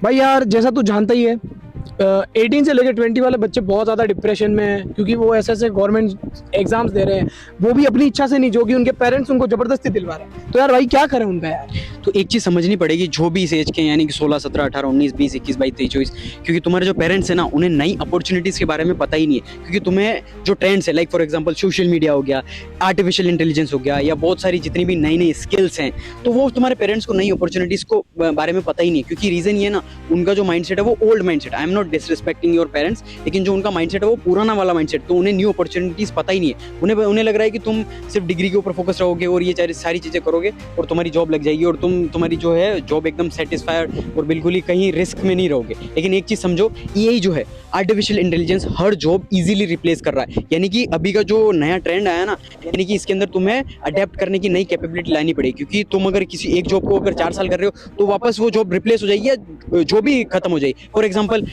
भाई यार जैसा तू जानता ही है, 18 से लेकर 20 वाले बच्चे बहुत ज़्यादा डिप्रेशन में हैं, क्योंकि वो ऐसे ऐसे गवर्नमेंट एग्जाम्स दे रहे हैं, वो भी अपनी इच्छा से नहीं, जो कि उनके पेरेंट्स उनको जबरदस्ती दिलवा रहे हैं। तो यार भाई क्या करें उनका यार। तो एक चीज़ समझनी पड़ेगी, जो भी इस एज के यानी कि 16, 17, 18, 19, 20, 21, 22, 23, 24, क्योंकि तुम्हारे जो पेरेंट्स हैं ना, उन्हें नई अपॉर्चुनिटीज़ के बारे में पता ही नहीं है। क्योंकि तुम्हें जो ट्रेंड्स है, like for example social media हो गया, आर्टिफिशियल इंटेलिजेंस हो गया, या बहुत सारी जितनी भी नई नई स्किल्स हैं, तो वो तुम्हारे पेरेंट्स को नई अपॉर्चुनिटीज़ को बारे में पता ही नहीं है। क्योंकि रीज़न ये ना, उनका जो माइंडसेट है वो old mindset. I am not disrespecting your parents, लेकिन जो उनका माइंडसेट है वो पुराना वाला माइंडसेट, तो उन्हें न्यू अपॉर्चुनिटीज़ पता ही नहीं है। उन्हें लग रहा है कि तुम सिर्फ डिग्री के ऊपर फोकस रहोगे और ये सारी चीज़ें करोगे और तुम्हारी जॉब लग जाएगी, और तुम्हारी जो है जॉब एकदम सेटिस्फाइड और बिल्कुल ही कहीं रिस्क में नहीं रहोगे। लेकिन एक चीज़ समझो, यही जो है आर्टिफिशियल इंटेलिजेंस हर जॉब इजीली रिप्लेस कर रहा है। यानी कि अभी का जो नया ट्रेंड आया ना, यानी कि इसके अंदर तुम्हें अडेप्ट करने की नई कैपेबिलिटी लानी पड़ेगी। क्योंकि तुम अगर किसी एक जॉब को अगर 4 साल कर रहे हो, तो वापस वो जॉब रिप्लेस हो जाएगी या जो भी खत्म हो जाएगी। For example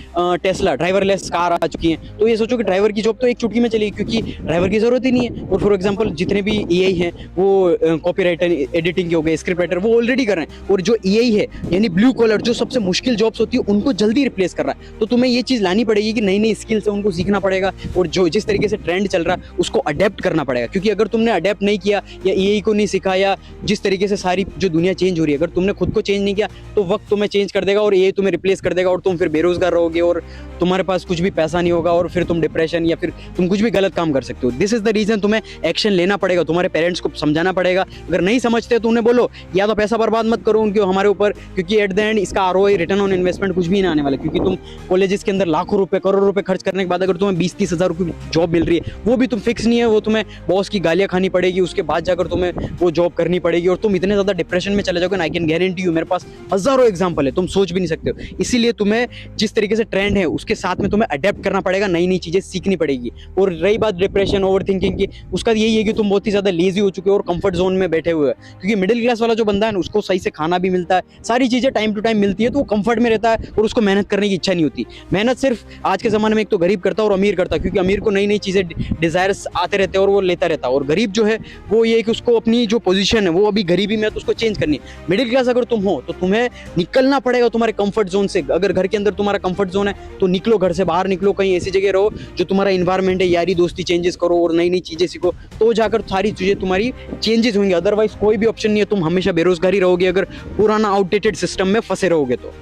Tesla driverless car आ चुकी हैं, तो ये सोचो कि ड्राइवर की जॉब तो एक चुटकी में चलेगी, क्योंकि ड्राइवर की जरूरत ही नहीं है। और फॉर एग्जाम्पल जितने भी एआई हैं, वो कॉपी राइटर, एडिटिंग के हो गए, स्क्रिप्ट राइटर, वो ऑलरेडी कर रहे हैं। और जो एआई है यानी ब्लू कॉलर, जो सबसे मुश्किल जॉब्स होती है, उनको जल्दी रिप्लेस कर रहा है। तो तुम्हें ये चीज़ लानी पड़ेगी कि नई नई स्किल्स है उनको सीखना पड़ेगा, और जो जिस तरीके से ट्रेंड चल रहा है उसको अडेप्ट करना पड़ेगा। क्योंकि अगर तुमने अडेप्ट नहीं किया या एआई को नहीं सीखा, या जिस तरीके से सारी जो दुनिया चेंज हो रही है, अगर तुमने खुद को चेंज नहीं किया, तो वक्त तुम्हें चेंज कर देगा और एआई तुम्हें रिप्लेस कर देगा, और तुम फिर बेरोजगार रहोगे और तुम्हारे पास कुछ भी पैसा नहीं होगा, और फिर तुम डिप्रेशन या फिर तुम कुछ भी गलत काम कर सकते हो। दिस इज द रीजन तुम्हें एक्शन लेना पड़ेगा, तुम्हारे पेरेंट्स को समझाना पड़ेगा। अगर नहीं समझते तो उन्हें बोलो, या तो पैसा बर्बाद मत करो उनके हमारे ऊपर, क्योंकि एट द एंड इसका आरओआई, रिटर्न ऑन इन्वेस्टमेंट, कुछ भी ना आने वाला। क्योंकि तुम कॉलेजेस के अंदर लाखों रुपए, करोड़ों रुपए खर्च करने के बाद अगर तुम्हें 20-30 हज़ार रुपये जॉब मिल रही है, वो भी तुम फिक्स नहीं है, वो तुम्हें बॉस की गालियां खानी पड़ेगी, उसके बाद जाकर तुम्हें वो जॉब करनी पड़ेगी, और तुम इतने ज़्यादा डिप्रेशन में चले जाओगे ना, आई कैन गारंटी यू, मेरे पास हज़ारों एग्जाम्पल है, तुम सोच भी नहीं सकते हो। इसीलिए तुम्हें जिस तरीके से ट्रेंड है उसके साथ में तुम्हें अडेप्ट करना पड़ेगा, नई नई चीज़ें सीखनी पड़ेगी। और रही बात डिप्रेशन, ओवर थिंकिंग की, उसका यही है कि तुम बहुत ही ज़्यादा लेजी हो चुके हो और कंफर्ट जोन में बैठे हुए हैं। क्योंकि मिडिल क्लास वाला जो बंदा है ना, उसको सही से खाना भी मिलता है, सारी चीज़ें टाइम टू टाइम मिलती है, तो वो कंफर्ट में रहता है और उसको मेहनत करने की इच्छा नहीं होती। मेहनत सिर्फ आज के ज़माने में एक तो गरीब करता है और अमीर करता है, क्योंकि अमीर को नई नई चीज़ें, डिज़ायर्स आते रहते हैं और वो लेता रहता है, और गरीब जो है वो ये है कि उसको अपनी जो पोजीशन है वो अभी गरीबी में है, तो उसको चेंज करनी है। मिडिल क्लास अगर तुम हो तो तुम्हें निकलना पड़ेगा तुम्हारे कंफर्ट जोन से। अगर घर के अंदर तुम्हारा कंफर्ट जोन है तो निकलो, घर से बाहर निकलो, कहीं ऐसी जगह रहो जो तुम्हारा इन्वायरमेंट है, यारी दोस्ती चेंजेस करो और नई नई चीज़ें सीखो, तो जाकर सारी चीज़ें तुम्हारी चेंजेस होंगी। अदरवाइज कोई भी ऑप्शन नहीं है, तुम हमेशा बेरोजगारी रहोगे अगर पुराना आउटडेटेड सिस्टम में फंसे रहोगे तो।